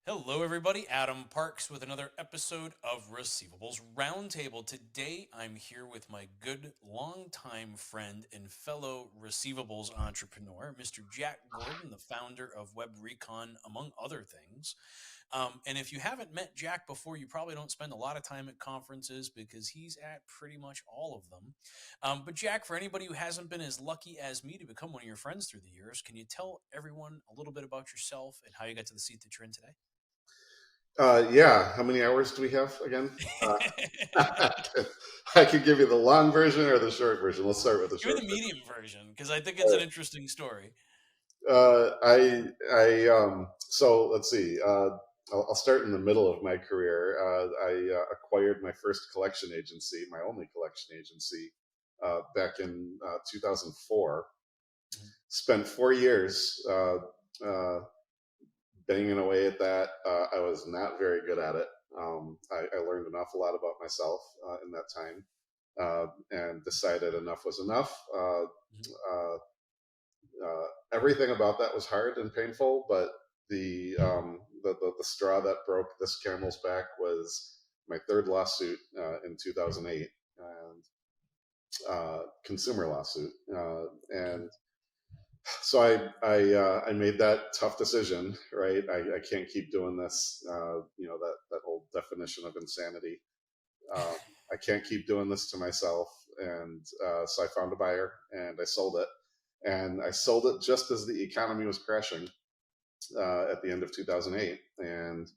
Hello, everybody. Adam Parks with another episode of Receivables Roundtable. Today, I'm here with my good longtime friend and fellow receivables entrepreneur, Mr. Jackgordan, the founder of WebRecon, among other things. And if you haven't met Jack before, you probably don't spend a lot of time at conferences because he's at pretty much all of them. But Jack, for anybody who hasn't been as lucky as me to become one of your friends through the years, can you tell everyone a little bit about yourself and how you got to the seat that you're in today? Yeah. How many hours do we have again? I could give you the long version or the short version. Let's start with the Give short me the medium version because I think it's an version. interesting story. So let's see. I'll start in the middle of my career. I acquired my first collection agency, my only collection agency, back in 2004. Spent 4 years banging away at that. I was not very good at it. I learned an awful lot about myself in that time, and decided enough was enough. Uh, Everything about that was hard and painful, but the straw that broke this camel's back was my third lawsuit in 2008, and consumer lawsuit, and so I made that tough decision, right? I can't keep doing this. That whole definition of insanity. Uh, I can't keep doing this to myself, and so I found a buyer and I sold it, and I sold it just as the economy was crashing at the end of 2008, and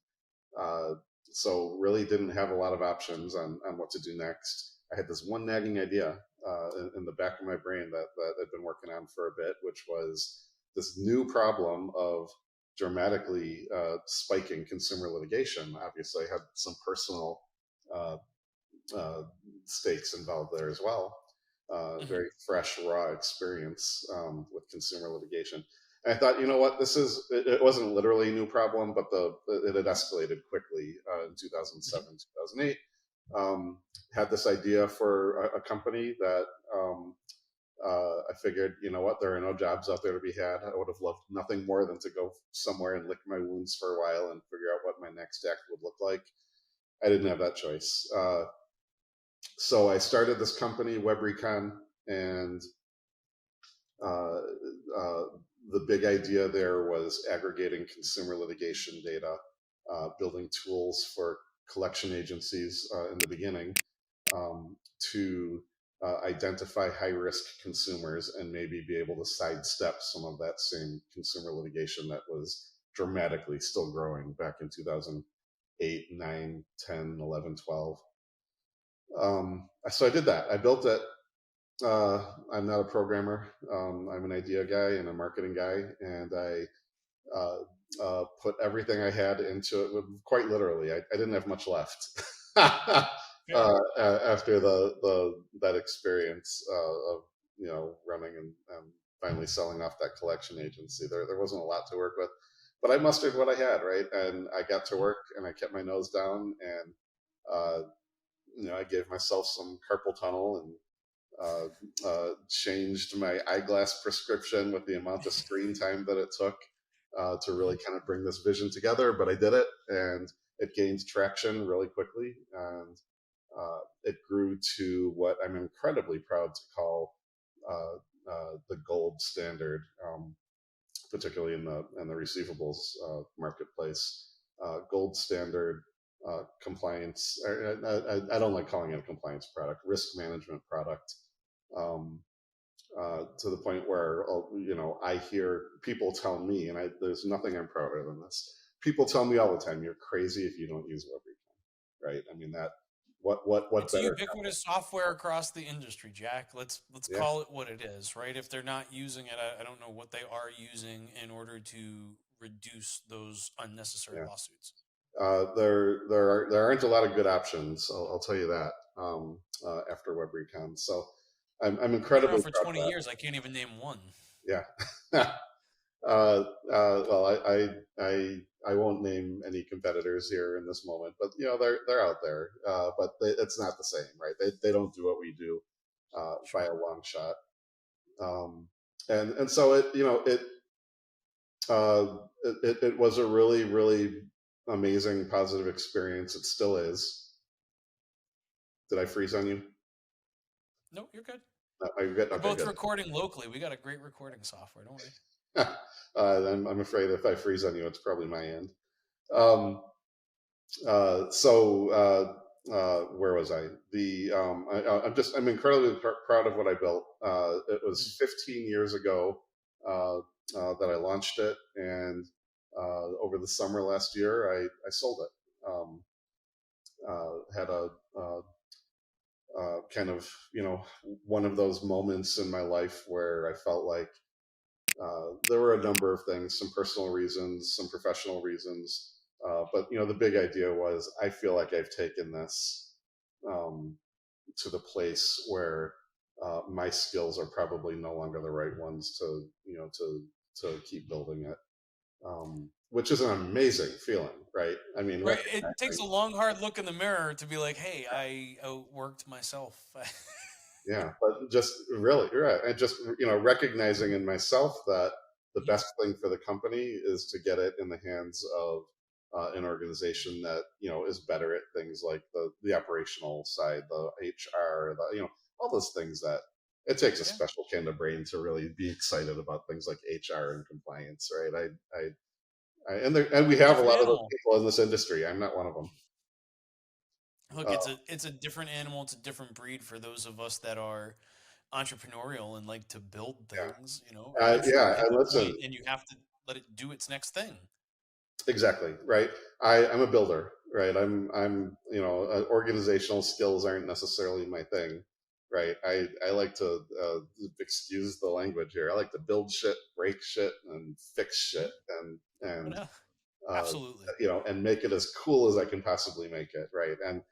uh, so really didn't have a lot of options on what to do next. I had this one nagging idea in the back of my brain that I'd been working on for a bit, which was this new problem of dramatically spiking consumer litigation. Obviously, I had some personal uh, uh, stakes involved there as well. Very fresh, raw experience with consumer litigation. And I thought, you know what, it wasn't literally a new problem, but it had escalated quickly in 2007, 2008. Had this idea for a company that I figured, you know what, there are no jobs out there to be had. I would have loved nothing more than to go somewhere and lick my wounds for a while and figure out what my next act would look like. I didn't have that choice. So I started this company, WebRecon, and uh, uh, the big idea there was aggregating consumer litigation data, building tools for collection agencies in the beginning to identify high-risk consumers and maybe be able to sidestep some of that same consumer litigation that was dramatically still growing back in 2008, 9, 10, 11, 12. So I did that. I built it. I'm not a programmer. I'm an idea guy and a marketing guy, and I put everything I had into it. Quite literally, I didn't have much left after that experience of running and finally selling off that collection agency. There wasn't a lot to work with, but I mustered what I had, right, and I got to work and I kept my nose down, and uh, I gave myself some carpal tunnel and changed my eyeglass prescription with the amount of screen time that it took to really kind of bring this vision together. But I did it, and it gained traction really quickly, and it grew to what I'm incredibly proud to call the gold standard, particularly in the receivables marketplace. Gold standard compliance. I don't like calling it a compliance product, risk management product. Um, to the point where I hear people tell me, and there's nothing I'm prouder than this. People tell me all the time, "You're crazy if you don't use WebRecon." Right? I mean that. What It's a better? ubiquitous software across the industry, Jack. Let's Yeah. call it what it is, right? If they're not using it, I don't know what they are using in order to reduce those unnecessary Yeah. lawsuits. There aren't a lot of good options. I'll tell you that after WebRecon. So I'm Been around incredibly for proud of 20 that. years. I can't even name one. Yeah. Well, I won't name any competitors here in this moment, but they're out there. But it's not the same, right? They don't do what we do by Sure. a long shot. Um, and so it was a really really amazing positive experience. It still is. Did I freeze on you? No, you're good. Are you good? We're Okay, both good. recording locally. We got a great recording software. Don't worry. I'm afraid if I freeze on you, it's probably my end. Um, where was I? I'm incredibly proud of what I built. It Mhm. was 15 years ago that I launched it, and over the summer last year, I sold it. Had a kind of one of those moments in my life where I felt like there were a number of things, some personal reasons, some professional reasons. But the big idea was I feel like I've taken this um, to the place where my skills are probably no longer the right ones to to keep building it, which is an amazing feeling, right? I mean, Right. It takes recognizing, a long, hard look in the mirror to be like, "Hey, I outworked myself." yeah, but just really, right, and just recognizing in myself that the Mhm. best thing for the company is to get it in the hands of an organization that is better at things like the operational side, the HR, all those things that it takes a Yeah, special kind of brain to really be excited about things like HR and compliance, right? And we have a different lot of those animal. people in this industry. I'm not one of them. Look, Uh, it's a different animal. It's a different breed for those of us that are entrepreneurial and like to build things. Eventually you yeah, hit and that point listen, and you have to let it do its next thing. exactly, right. I'm a builder, right. I'm organizational skills aren't necessarily my thing, right. I like to excuse the language here. I like to build shit, break shit, and fix shit, Mhm. Oh, and no, uh, absolutely. and make it as cool as I can possibly make it, right. And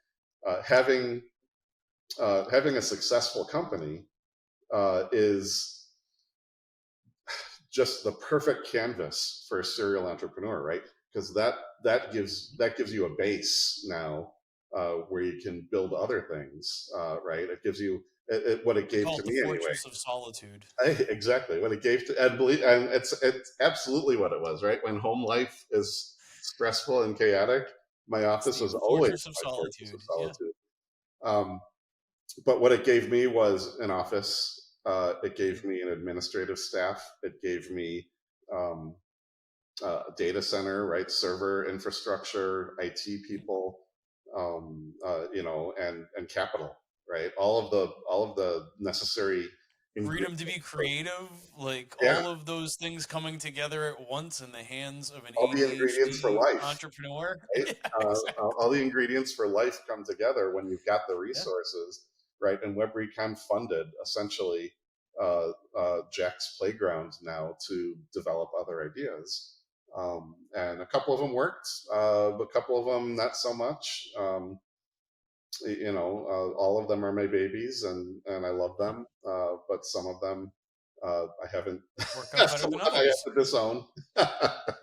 having a successful company is just the perfect canvas for a serial entrepreneur, right? Because that gives you a base now where you can build other things, right? It gives you what it We gave call to it the me anyway. fortress of solitude. Exactly what it gave to, and it's absolutely what it was, right? When home life is stressful and chaotic, my It's office the was always fortress of my fortress of solitude. Yeah. solitude. Um, but what it gave me was an office. It gave Mhm. me an administrative staff. It gave me um, data center, right? Server infrastructure, IT people, and capital, right? All of the necessary Freedom to ingredients. be creative, like Yeah, all of those things coming together at once in the hands of an all the ingredients for ADHD life, entrepreneur. right? Yeah, exactly. All the ingredients for life come together when you've got the Yeah. resources, right? And WebRecon funded essentially Jack's Playground now to develop other ideas. And a couple of them worked, a couple of them not so much. All of them are my babies, and I love Mhm. them. But some of them I haven't. Work out better Some than of them I others. have to disown.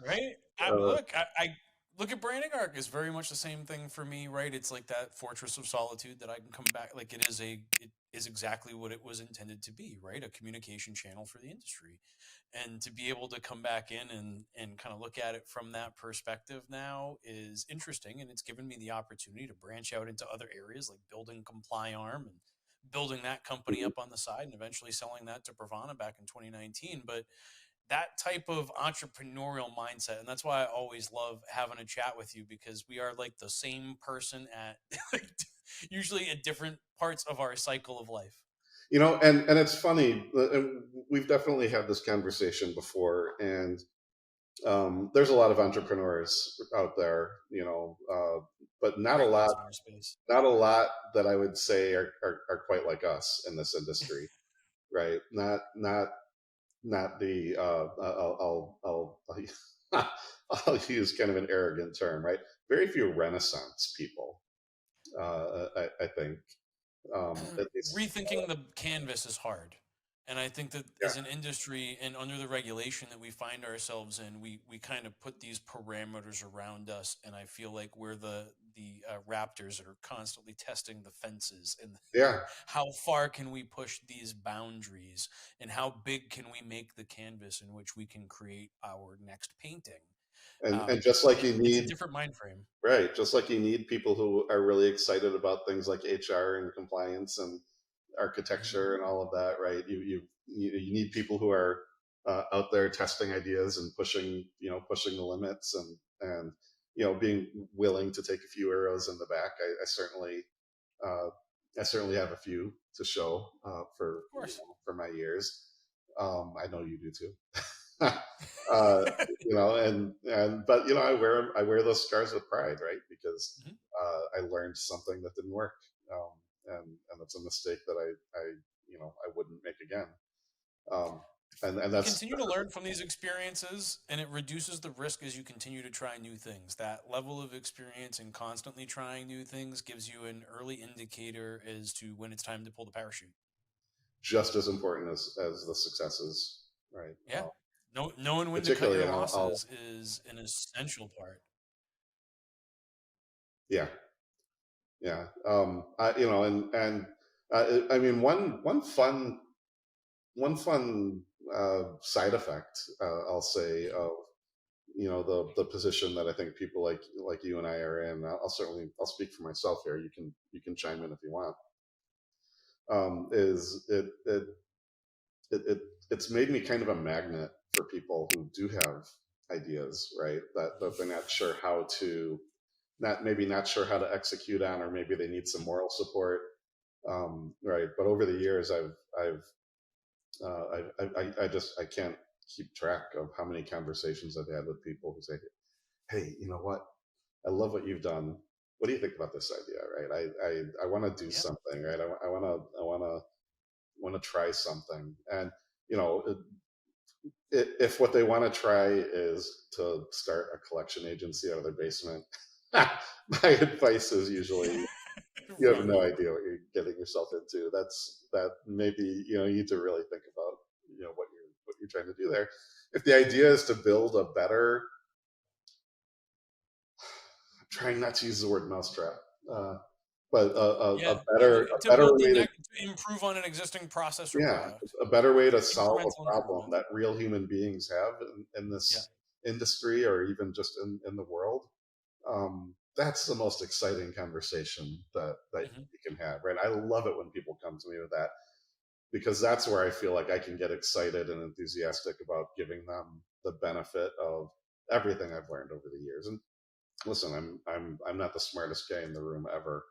Right? uh, I look at branding arc is very much the same thing for me, right? It's like that fortress of solitude that I can come back. Like it is exactly what it was intended to be, right? A communication channel for the industry, and to be able to come back in and kind of look at it from that perspective now is interesting, and it's given me the opportunity to branch out into other areas like building Comply Arm and building that company up on the side and eventually selling that to Pravana back in 2019. But that type of entrepreneurial mindset, and that's why I always love having a chat with you, because we are like the same person at usually at different parts of our cycle of life. and it's funny. And we've definitely had this conversation before, and there's a lot of entrepreneurs out there, but not a Great lot, ones in our space. not a lot that I would say are quite like us in this industry, right? Not the I'll use kind of an arrogant term, right? Very few Renaissance people, I think, at least. Rethinking the canvas is hard, And I think that Yeah. as an industry and under the regulation that we find ourselves in, we kind of put these parameters around us, and I feel like we're the raptors that are constantly testing the fences and Yeah. how far can we push these boundaries, and how big can we make the canvas in which we can create our next painting. And just like you It's a need, different mind frame. right, just like you need people who are really excited about things like HR and compliance and Hmm. architecture and all of that, right? You need people who are out there testing ideas and pushing, pushing the limits, and being willing to take a few arrows in the back. Uh, I certainly have a few to show for Of course. for my years. I know you do too. uh, and but I wear those scars with pride, right? Because Mhm. I learned something that didn't work, um, and it's a mistake that I wouldn't make again. Um, and You that's continue to learn from these experiences, and it reduces the risk as you continue to try new things. That level of experience and constantly trying new things gives you an early indicator as to when it's time to pull the parachute. just as important as the successes, right? Yeah. Knowing when to cut Particularly, your and I'll losses is an essential part. yeah, yeah. I mean, one fun side effect, I'll say, Mhm. of the position that I think people like you and I are in. I'll speak for myself here. You can chime in if you want. Is it it's made me kind of a magnet for people who do have ideas, right? That they're not sure how to, not sure how to execute on, or maybe they need some moral support, right? But over the years, I can't keep track of how many conversations I've had with people who say, "Hey, you know what? I love what you've done. What do you think about this idea?" Right? I want to do Yeah. something, right? I want to try something, and you know, if what they want to try is to start a collection agency out of their basement, my advice is usually you have Run. no idea what you're getting yourself into. That maybe you need to really think about what you're trying to do there. If the idea is to build a better, I'm trying not to use the word mousetrap, uh, but Yeah. a To better build the way to, next, to improve on an existing process or yeah, product. a better way to solve Incremental a problem improvement. that real human beings have in Yeah. this industry, or even just in the world. That's the most exciting conversation that Hmm. you can have, right? I love it when people come to me with that, because that's where I feel like I can get excited and enthusiastic about giving them the benefit of everything I've learned over the years. And listen, I'm not the smartest guy in the room ever,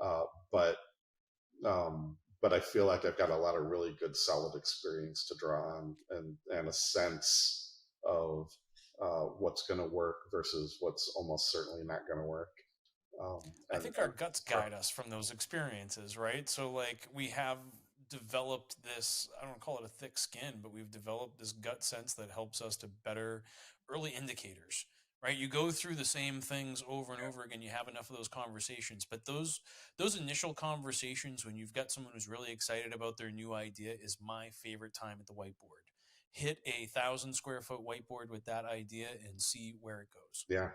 uh, but but I feel like I've got a lot of really good, solid experience to draw on, and a sense of what's going to work versus what's almost certainly not going to work. I think our And guts guide us from those experiences, right? So, like, we have developed this, I don't call it a thick skin, but we've developed this gut sense that helps us to better early indicators, right? You go through the same things over and over again. You have enough of those conversations, but those initial conversations when you've got someone who's really excited about their new idea is my favorite time at the whiteboard. Hit 1,000 square foot whiteboard with that idea and see where it goes. yeah,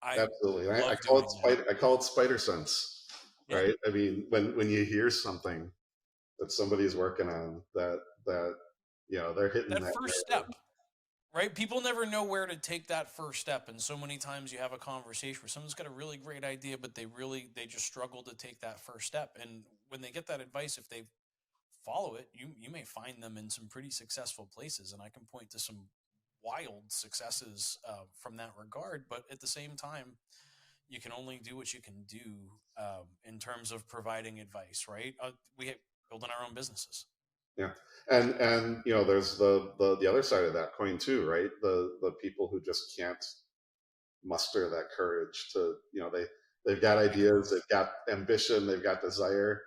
I absolutely. I love call it doing that. spider sense, Yeah. right? I mean, when you hear something that somebody's working on, that they're hitting That that first nerve. step, right? People never know where to take that first step. And so many times you have a conversation where someone's got a really great idea, but they just struggle to take that first step. And when they get that advice, if they follow it, you may find them in some pretty successful places. And I can point to some wild successes from that regard. But at the same time, you can only do what you can do in terms of providing advice, right? Building our own businesses. Yeah, and there's the other side of that coin too, right? The people who just can't muster that courage to, they've got Make it ideas, move. they've got ambition, they've got desire,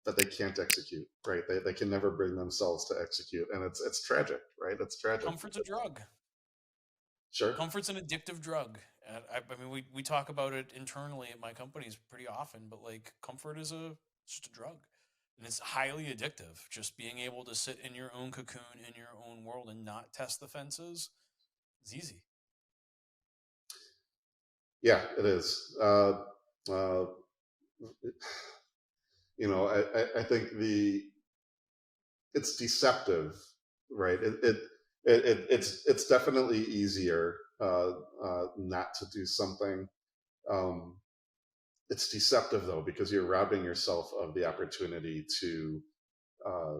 but they can't execute, right? They can never bring themselves to execute, and it's tragic, right? It's tragic. Comfort's a drug. Sure. Comfort's an addictive drug. And I mean, we talk about it internally at my companies pretty often, but like comfort is just a drug. And it's highly addictive. Just being able to sit in your own cocoon, in your own world, and not test the fences is easy. Yeah, it is. Uh, I think it's deceptive, right? It's definitely easier not to do something. Um, it's deceptive though, because you're robbing yourself of the opportunity uh,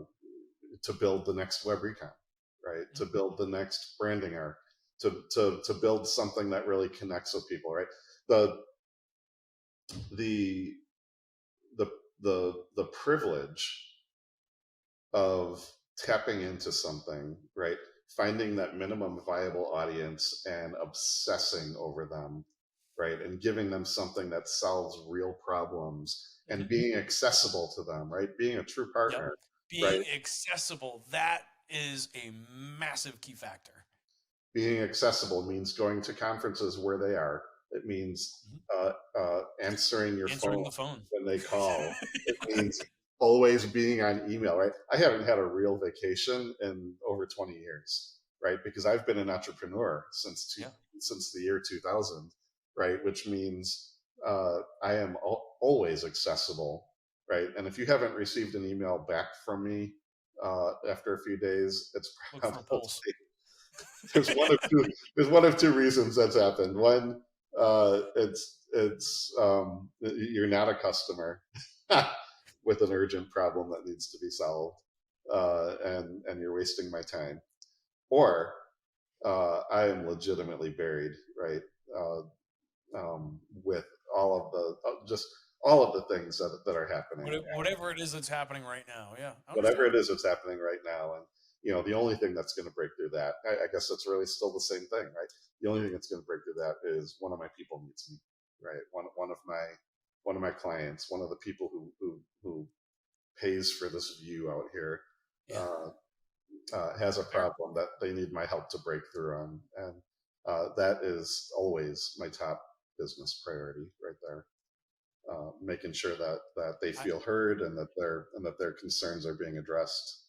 to build the next WebRecon, right? To build the next branding arc, to build something that really connects with people, right? The the the the privilege of tapping into something, right? Finding that minimum viable audience and obsessing over them, right? And giving them something that solves real problems and being accessible to them, right? Being a true Yep. partner, right? Being accessible, that is a massive key factor. Being accessible means going to conferences where they are. It means answering your phone Answering the phone. when they call. It means always being on email, right? I haven't had a real vacation in over 20 years, right? Because I've been an entrepreneur Yeah. since the year 2000, right? Which means I am always accessible, right? And if you haven't received an email back from me after a few days, it's Look for a probably pulse. there's one of two reasons that's happened. One, it's you're not a customer with an urgent problem that needs to be solved, and you're wasting my time, or I am legitimately buried, right? Uh, with all of the just all of the things that are happening, Whatever it is that's happening right now. Yeah, I whatever understand. it is that's happening right now. And the only thing that's going to break through that, I guess that's really still the same thing, right? The only thing that's going to break through that is one of my people meets me, right? One of my clients, one of the people who pays for this view out here, Yeah. uh, has a Fair. problem that they need my help to break through on, and that is always my top business priority right there. Making sure that they I, feel heard and that their concerns are being addressed.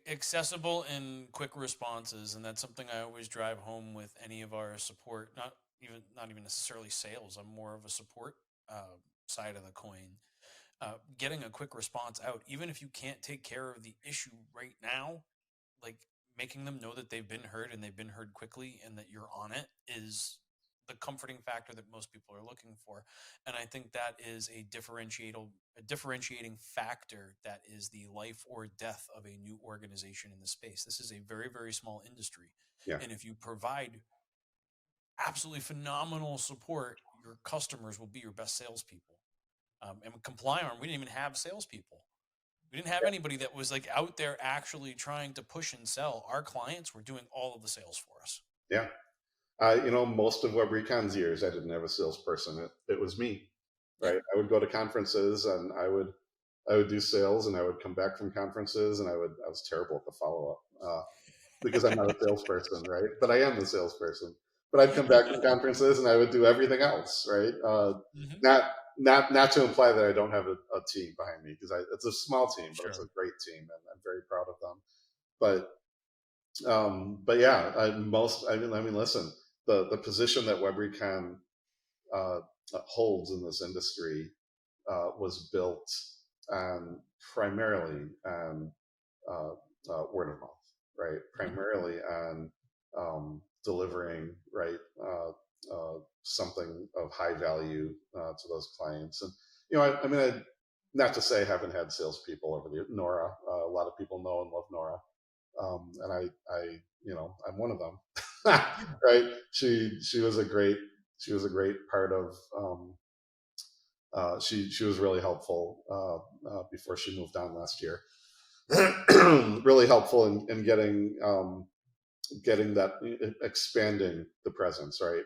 accessible and quick responses, and that's something I always drive home with any of our support. Not even necessarily sales. I'm more of a support side of the coin. Getting a quick response out, even if you can't take care of the issue right now, like making them know that they've been heard and they've been heard quickly and that you're on it is the comforting factor that most people are looking for. And I think that is a differentiating factor that is the life or death of a new organization in the space. This is a very, very small industry. Yeah. And if you provide absolutely phenomenal support, your customers will be your best salespeople. And with ComplyArm, we didn't even have salespeople. We didn't have anybody that was like out there actually trying to push and sell. Our clients were doing all of the sales for us. Yeah. Most of WebRecon's years, I didn't have a salesperson. It was me, Yeah, right? I would go to conferences and I would do sales, and I would come back from conferences and I was terrible at the follow up because I'm not a salesperson, right? But I am the salesperson. But I'd come back from conferences and I would do everything else, right? hmm Not not to imply that I don't have a team behind me, because it's a small team, but it's sure. a great team, and I'm very proud of them. But yeah, I mean, listen, the position that WebRecon uh, holds in this industry was built on primarily on uh, word of mouth, right? hmm Primarily on delivering, right, something of high value to those clients. And I mean, not to say I haven't had salespeople over the Nora. A lot of people know and love Nora, and I'm one of them. Right? She was a great part of. She was really helpful before she moved on last year. Really helpful in getting that, expanding the presence. Right?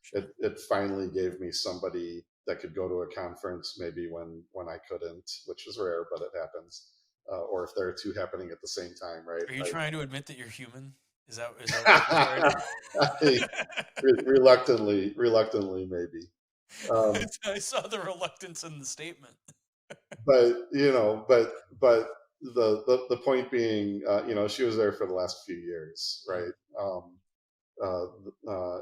Sure. It finally gave me somebody that could go to a conference maybe when I couldn't, which is rare, but it happens. Or if there are two happening at the same time, right? Are you trying to admit that you're human? Is that what you're trying I, to? reluctantly, maybe. Um, I saw the reluctance in the statement. but the point being, she was there for the last few years, right? Um,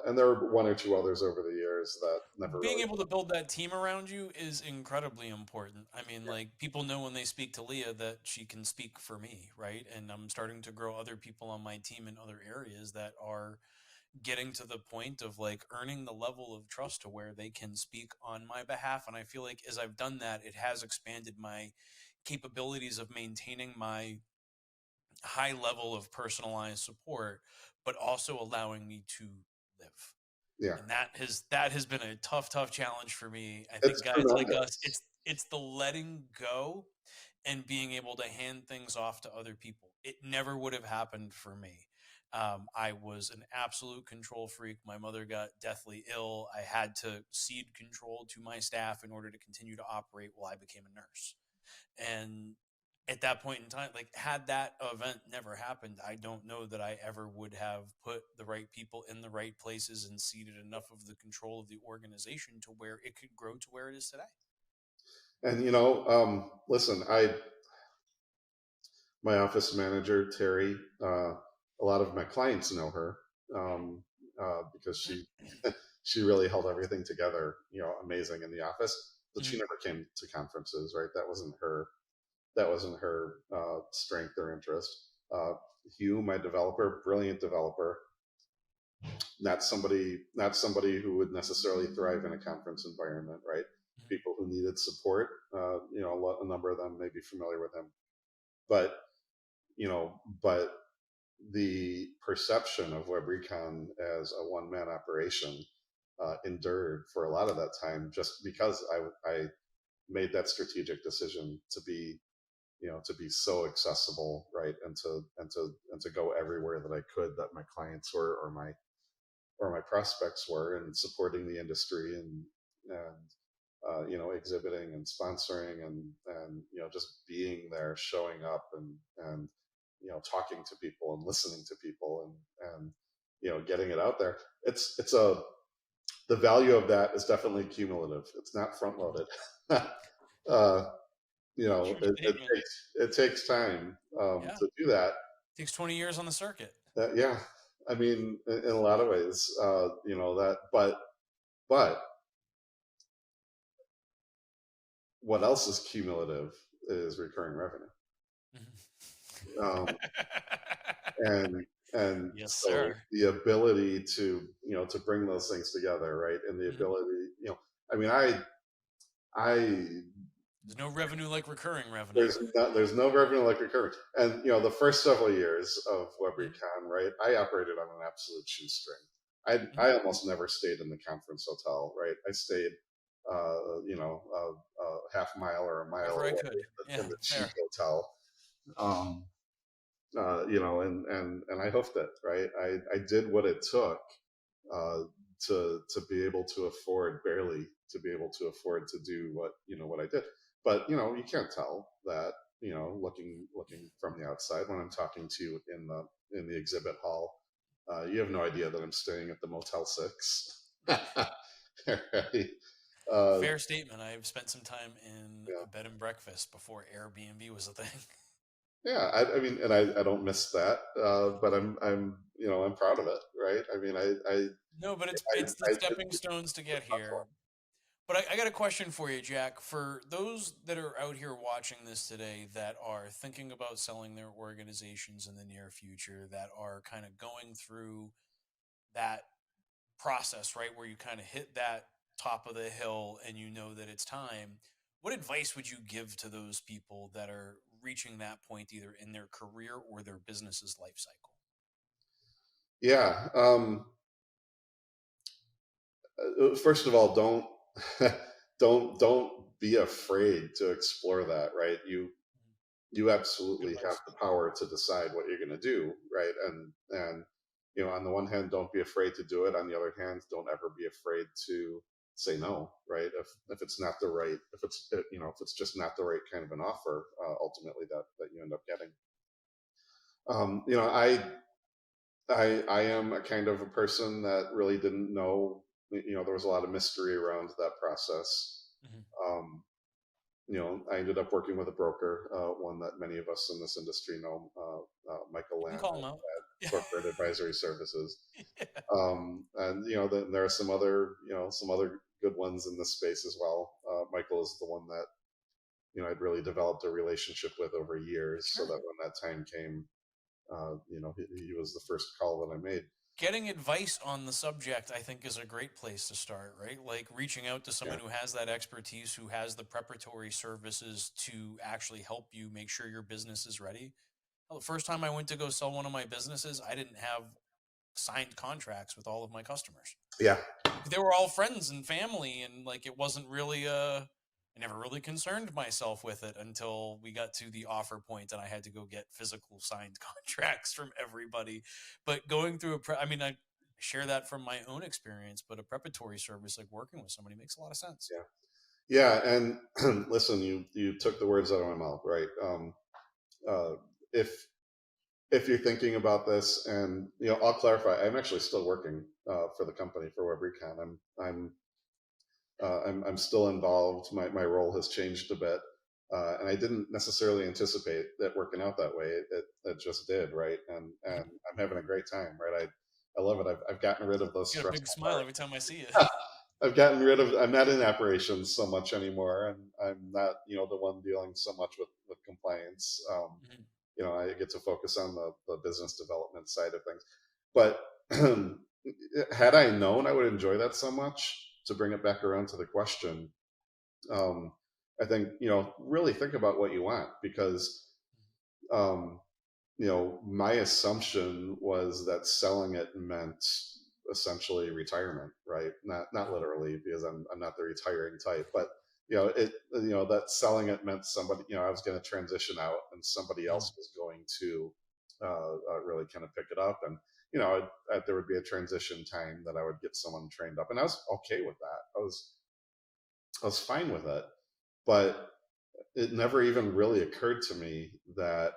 and there were one or two others over the years that never Being really. able to build that team around you is incredibly important. I mean, like, people know when they speak to Leah that she can speak for me, right? And I'm starting to grow other people on my team in other areas that are getting to the point of like earning the level of trust to where they can speak on my behalf. And I feel like as I've done that, it has expanded my capabilities of maintaining my high level of personalized support, but also allowing me to live. Yeah, And that has been a tough challenge for me. I it's think guys like us, tremendous. it's the letting go and being able to hand things off to other people. It never would have happened for me. I was an absolute control freak. My mother got deathly ill. I had to cede control to my staff in order to continue to operate while I became a nurse. And at that point in time, like, had that event never happened, I don't know that I ever would have put the right people in the right places and ceded enough of the control of the organization to where it could grow to where it is today. And listen, my office manager Terry, a lot of my clients know her, because she really held everything together, amazing in the office. But she Mhm. never came to conferences, right? That wasn't her strength or interest. Uh, Hugh, my developer, brilliant developer, not somebody who would necessarily thrive in a conference environment, right? Mhm. People who needed support, a number of them may be familiar with him, but but the perception of WebRecon as a one-man operation endured for a lot of that time, just because I made that strategic decision to be so accessible, right, and to go everywhere that I could, that my clients were, or my prospects were, and supporting the industry, and exhibiting and sponsoring, and just being there, showing up, and talking to people and listening to people, and getting it out there. It's a The value of that is definitely cumulative. It's not front Mhm. loaded. uh, True it statement. takes time Yeah. to do that. Takes 20 years on the circuit. Yeah, I mean, in a lot of ways, that, but what else is cumulative is recurring revenue. Um, and and Yes, so sir. the ability to bring those things together, right, and the Mhm. ability, I mean, I There's no revenue like recurring revenue. there's no revenue like recurring. And the first several years of Mhm. WebRecon, right, I operated on an absolute shoestring. I Mhm. I almost never stayed in the conference hotel, right? I stayed half mile or a mile Wherever I away could. Yeah, in the cheap fair. hotel. um and I hoofed it, right? I did what it took, uh, to be able to afford, barely to be able to afford to do what I did. But you can't tell that, looking from the outside when I'm talking to you in the exhibit hall. You have no idea that I'm staying at the Motel 6. Right? Uh, Fair statement. I've spent some time in yeah, a bed and breakfast before Airbnb was a thing. yeah. I mean, and I don't miss that, but I'm proud of it, right? I mean, No, but it's I, it's the I did stepping stones to get here. But I got a question for you, Jack. For those that are out here watching this today that are thinking about selling their organizations in the near future, that are kind of going through that process, right, where you kind of hit that top of the hill and you know that it's time, what advice would you give to those people that are reaching that point either in their career or their business's life cycle? Yeah. First of all, don't don't be afraid to explore that. Right? You Good absolutely have advice. the power to decide what you're going to do. Right? And on the one hand, don't be afraid to do it. On the other hand, don't ever be afraid to say no. Right? If it's not the right, if it's just not the right kind of an offer, ultimately that you end up getting. Um, you know, I I am a kind of a person that really didn't know. There was a lot of mystery around that process. Hmm. Um, I ended up working with a broker, one that many of us in this industry know, Michael You can Lamb call them out. at Corporate Advisory Services. Yeah. And there are some other good ones in this space as well. Michael is the one that I'd really developed a relationship with over years, so Sure. that when that time came, he was the first call that I made. Getting advice on the subject, I think, is a great place to start, right? Like reaching out to Yeah, someone who has that expertise, who has the preparatory services to actually help you make sure your business is ready. Well, the first time I went to go sell one of my businesses, I didn't have signed contracts with all of my customers. yeah, They were all friends and family, and like it wasn't really I never really concerned myself with it until we got to the offer point and I had to go get physical signed contracts from everybody. But going through I mean, I share that from my own experience, but a preparatory service like working with somebody makes a lot of sense. yeah, yeah. And listen, you took the words out of my mouth, right? Uh, if if you're thinking about this, and I'll clarify, I'm actually still working for the company for WebRecon. I'm still involved. My role has changed a bit, and I didn't necessarily anticipate it working out that way. It just did, right? And Mhm. I'm having a great time, right? I love it. I've gotten rid of those You got a big stressful smile every parts. time I see you. I've gotten rid of. I'm not in operations so much anymore, and I'm not the one dealing so much with compliance. Mhm. I get to focus on the business development side of things. But had I known I would enjoy that so much, to bring it back around to the question, um, I think really think about what you want, because um, my assumption was that selling it meant essentially retirement, right? Not Mhm. literally, because I'm not the retiring type, but that selling it meant somebody, I was going to transition out and somebody Mhm. else was going to really kind of pick it up. And there would be a transition time that I would get someone trained up, and I was okay with that. I was fine with it, but it never even really occurred to me that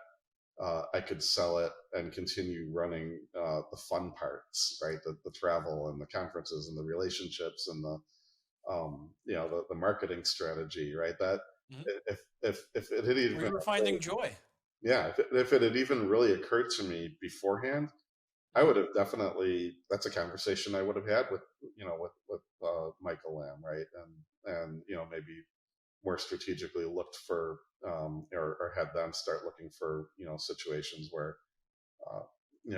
I could sell it and continue running the fun parts, right? The travel and the conferences and the relationships and the marketing strategy, right? That Mhm. if it had Where even you were finding joy. yeah, if it had even really occurred to me beforehand, I Mhm. would have definitely. That's a conversation I would have had with Michael Lamb, right? And maybe more strategically looked for or had them start looking for situations where uh,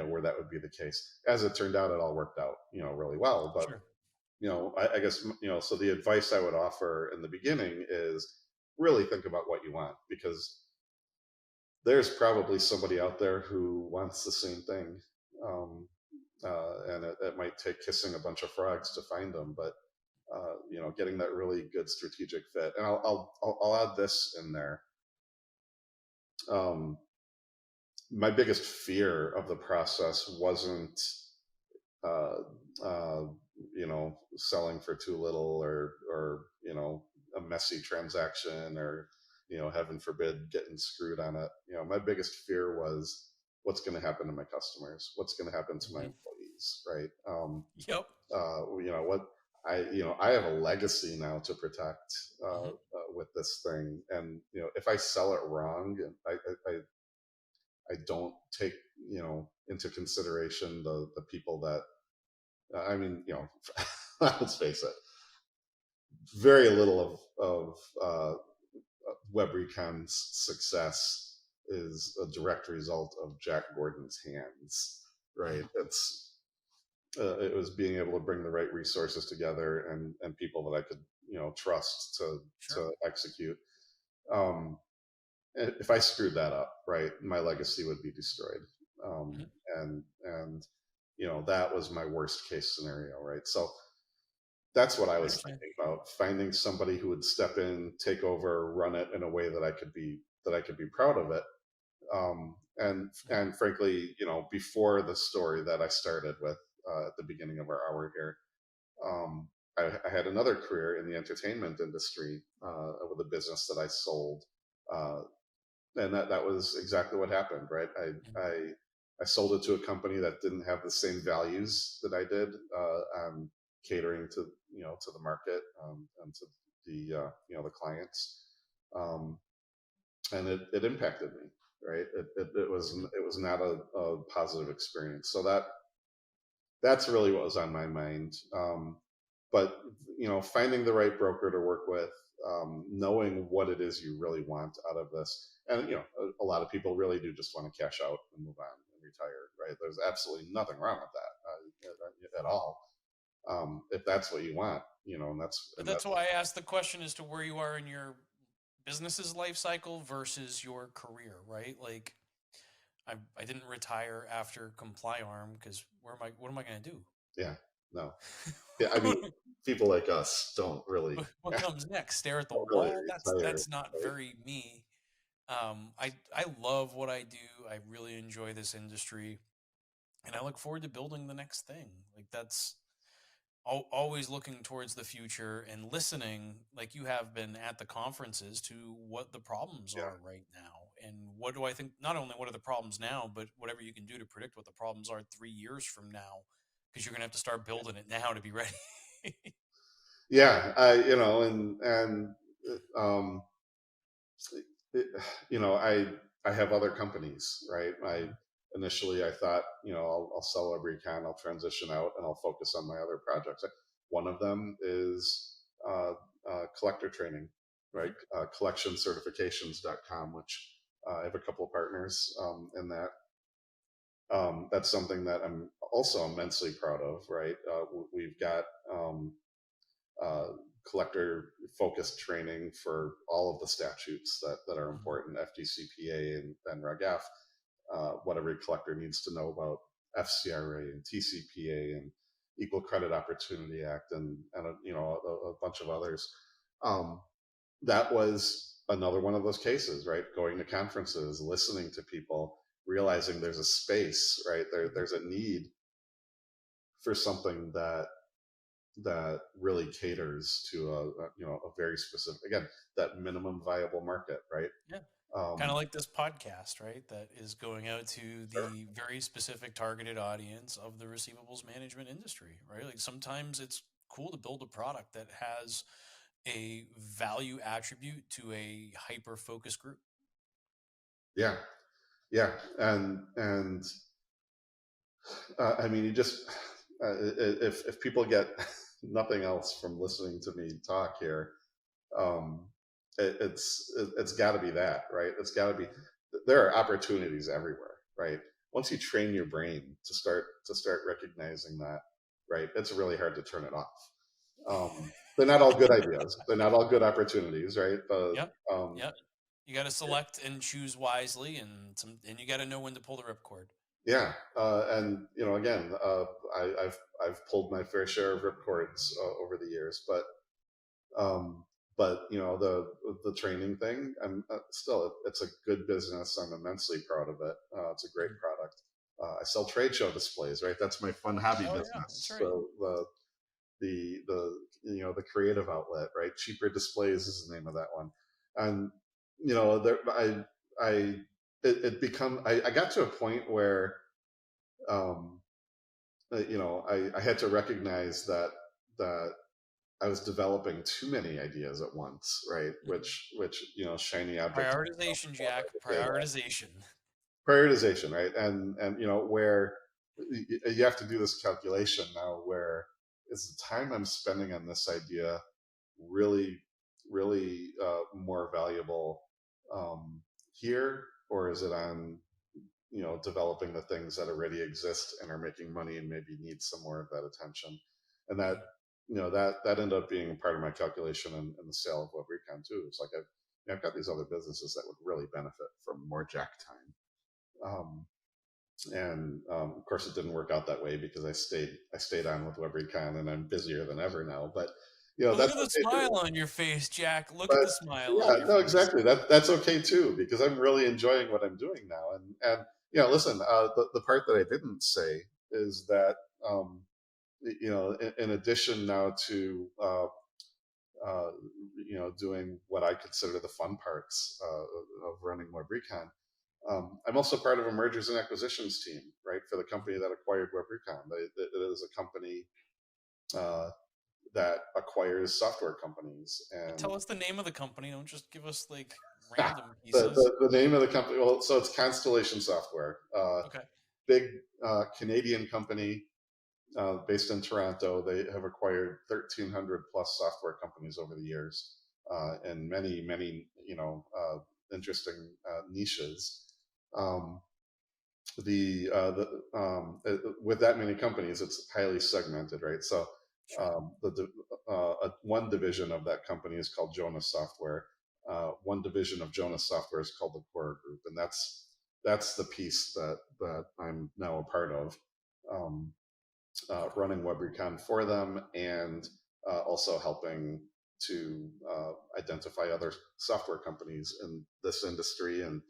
where that would be the case. As it turned out, it all worked out really well. But Sure. I guess so the advice I would offer in the beginning is really think about what you want, because there's probably somebody out there who wants the same thing. Um, and it might take kissing a bunch of frogs to find them, but getting that really good strategic fit. And I'll add this in there. Um, my biggest fear of the process wasn't, uh, uh, selling for too little, or a messy transaction, or heaven forbid, getting screwed on it. My biggest fear was what's going to happen to my customers, what's going to happen to my Mhm. employees, right? Yep. What I have a legacy now to protect Mhm. with this thing, and if I sell it wrong, I don't take into consideration the people that I mean, let's face it, very little of WebRecon's success is a direct result of Jackgordan's hands, right? Mhm. It was being able to bring the right resources together, and people that I could trust Sure. to execute. Um, if I screwed that up, right, my legacy would be destroyed. Mhm. And that was my worst case scenario, right? So that's what I I was understand. thinking about: finding somebody who would step in, take over, run it in a way that I could be proud of it. Mhm. And frankly, before the story that I started with at the beginning of our hour here, um, I had another career in the entertainment industry with a business that I sold, uh, and that was exactly what happened, right? Mhm. I sold it to a company that didn't have the same values that I did, catering to the market, and to the clients. um, and it impacted me. Right, it was not a positive experience. So that's really what was on my mind. But finding the right broker to work with, knowing what it is you really want out of this, and a lot of people really do just want to cash out and move on and retire. Right? There's absolutely nothing wrong with that at all. If that's what you want, and But that's why I asked the question as to where you are in your business's life cycle versus your career, right? Like I didn't retire after ComplyArm because what am I going to do? yeah, no, yeah. I mean, people like us don't really What comes next? Stare at the don't really wall? retire. That's not Right? very me. I love what I do. I really enjoy this industry, and I look forward to building the next thing. Like that's always looking towards the future and listening, like you have been at the conferences, to what the problems Yeah. are right now, and what do I think. Not only what are the problems now, but whatever you can do to predict what the problems are 3 years from now, because you're gonna have to start building it now to be ready. Yeah, and um, it, I have other companies, right? I thought, I'll sell WebRecon, I'll transition out, and I'll focus on my other projects. One of them is collector training, right? Mhm. Collectioncertifications.com, which I have a couple of partners in that. That's something that I'm also immensely proud of, right? We've got uh, collector focused training for all of the statutes that are Mhm. important, FDCPA and Reg F, what every collector needs to know about FCRA and TCPA and Equal Credit Opportunity Act and a bunch of others. Um, that was another one of those cases, right? Going to conferences, listening to people, realizing there's a space, right? Mhm. There's a need for something that really caters to a very specific, again, that minimum viable market, right? Yeah. Kind of um like this podcast, right? That is going out to sure. the very specific targeted audience of the receivables management industry, right? Like sometimes it's cool to build a product that has a value attribute to a hyper focused group. Yeah, yeah, and I mean, you just if people get nothing else from listening to me talk here, um it's got to be that, right? It's got to be, there are opportunities everywhere, right? Once you train your brain to start recognizing that, right, it's really hard to turn it off. They're not all good ideas. They're not all good opportunities, right? But Yep. um, Yep. You got to select and choose wisely, and you got to know when to pull the ripcord. yeah, and again, I've pulled my fair share of ripcords over the years, um, but the training thing, I'm still, it's a good business. I'm immensely proud of it. It's a great Mhm. product. I sell trade show displays, right? That's my fun hobby Oh yeah, that's business. right. So the creative outlet, right? Cheaper Displays is the name of that one. And there I it become I got to a point where um I had to recognize that I was developing too many ideas at once, right? Mhm. Which shiny object syndrome, Prioritization, I Jack. like to say that. Prioritization. Prioritization, right? And where you have to do this calculation now, where is the time I'm spending on this idea really, really more valuable here, or is it on developing the things that already exist and are making money and maybe need some more of that attention? And that Mhm. that ended up being part of my calculation in the sale of WebRecon too. It's like I've got these other businesses that would really benefit from more Jack time. And of course, it didn't work out that way because I stayed on with WebRecon, and I'm busier than ever now. But But look that's at the okay too. smile on your face, Jack. Look at But the smile on yeah, your no, face. exactly. That's okay too, because I'm really enjoying what I'm doing now. And listen, the part that I didn't say is that in addition now to doing what I consider the fun parts of running WebRecon, I'm also part of a mergers and acquisitions team, right, for the company that acquired WebRecon. It is a company uh, that acquires software companies. Well, And tell us the name of the company. Don't just give us like random the, pieces. the name of the company, well, so it's Constellation Software, Okay. big Canadian company based in Toronto. They have acquired 1,300 plus software companies over the years, and many interesting niches. Um, with that many companies, it's highly segmented, right? So Sure. one division of that company is called Jonas Software. One division of Jonas Software is called the Core Group, and that's the piece that I'm now a part of. Um, Okay. Running WebRecon for them, and also helping to identify other software companies in this industry and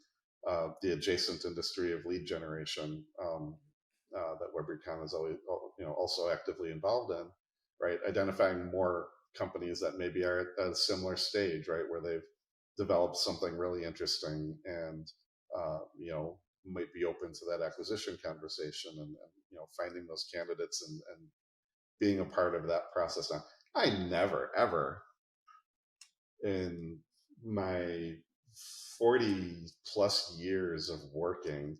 the adjacent industry of lead generation that WebRecon is always, also actively involved in, right? Identifying more companies that maybe are at a similar stage, right, where they've developed something really interesting and might be open to that acquisition conversation, and finding those candidates and being a part of that process. Now, I never ever in my 40 plus years of working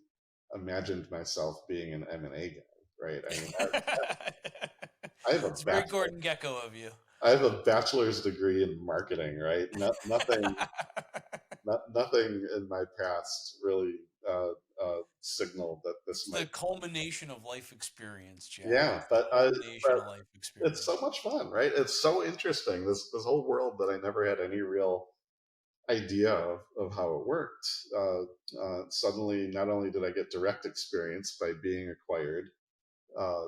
imagined myself being an M&A guy, right? I mean, I have a It's very bachelor, Gordon Gecko of you. I have a bachelor's degree in marketing, right? Nothing in my past really signaled that this It's the might. culmination of life experience, Jack. Yeah, It's the culmination of life it's so experience. much fun, right? It's so interesting. This whole world that I never had any real idea of how it worked. Suddenly, not only did I get direct experience by being acquired, uh,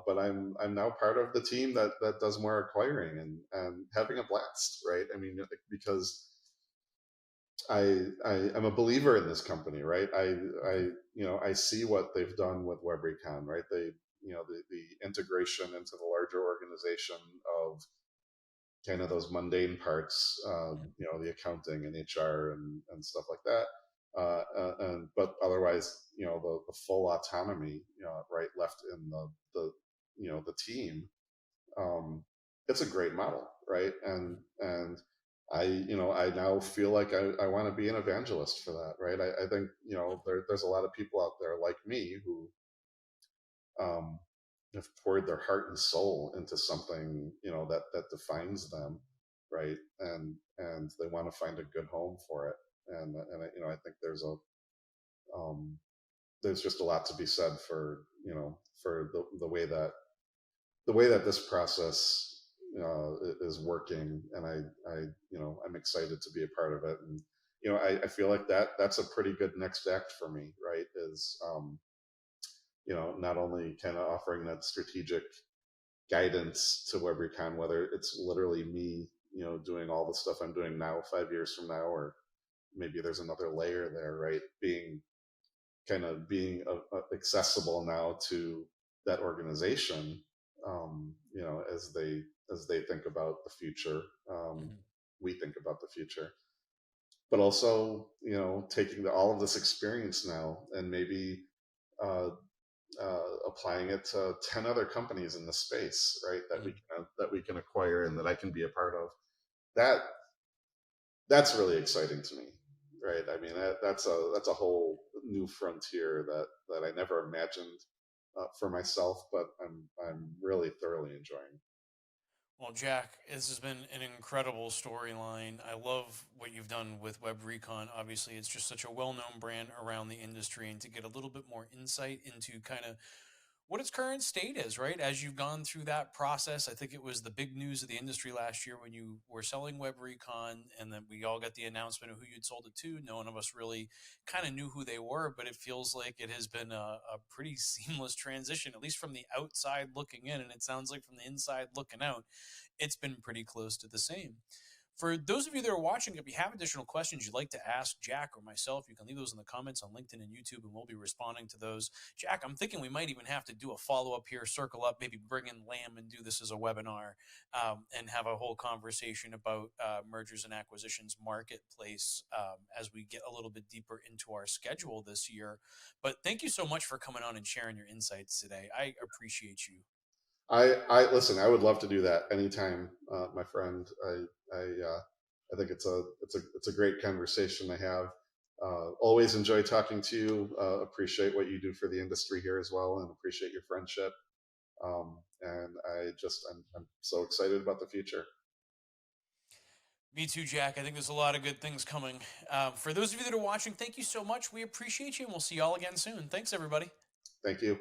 but I'm now part of the team that does more acquiring and having a blast, right? I mean, because I'm a believer in this company, right? Mhm. I see what they've done with WebRecon, right? They the integration into the larger organization of kind of those mundane parts, Mhm. the accounting and HR and stuff like that. But otherwise, the full autonomy, right, left in the team. Um, it's a great model, right? And I now feel like I want to be an evangelist for that, right? I think there's a lot of people out there like me who um, have poured their heart and soul into something that defines them, right? And they want to find a good home for it. And I think um, there's just a lot to be said for for the way that this process is working, and I'm excited to be a part of it. And I feel like that's a pretty good next act for me, right? Is not only kind of offering that strategic guidance to WebRecon, whether it's literally me, doing all the stuff I'm doing now 5 years from now, or maybe there's another layer there, right? Being accessible now to that organization, as they think about the future. Mhm. We think about the future, but also, taking all of this experience now and maybe uh, applying it to 10 other companies in the space, right? Mhm. That we can acquire and that I can be a part of. That that's really exciting to me, right? I mean, that's a whole new frontier that I never imagined for myself, but I'm really thoroughly enjoying. Well, Jack, this has been an incredible storyline. I love what you've done with WebRecon. Obviously, it's just such a well-known brand around the industry, and to get a little bit more insight into kind of what its current state is, right? As you've gone through that process, I think it was the big news of the industry last year when you were selling WebRecon, and then we all got the announcement of who you'd sold it to. No one of us really kind of knew who they were, but it feels like it has been a pretty seamless transition, at least from the outside looking in. And it sounds like from the inside looking out, it's been pretty close to the same. For those of you that are watching, if you have additional questions you'd like to ask Jack or myself, you can leave those in the comments on LinkedIn and YouTube, and we'll be responding to those. Jack, I'm thinking we might even have to do a follow up here, circle up, maybe bring in Lamb and do this as a webinar, and have a whole conversation about mergers and acquisitions marketplace as we get a little bit deeper into our schedule this year. But thank you so much for coming on and sharing your insights today. I appreciate you. I listen. I would love to do that anytime, my friend. I think it's a great conversation to have. Always enjoy talking to you. Appreciate what you do for the industry here as well, and appreciate your friendship. And I'm so excited about the future. Me too, Jack. I think there's a lot of good things coming. For those of you that are watching, thank you so much. We appreciate you, and we'll see y'all again soon. Thanks, everybody. Thank you.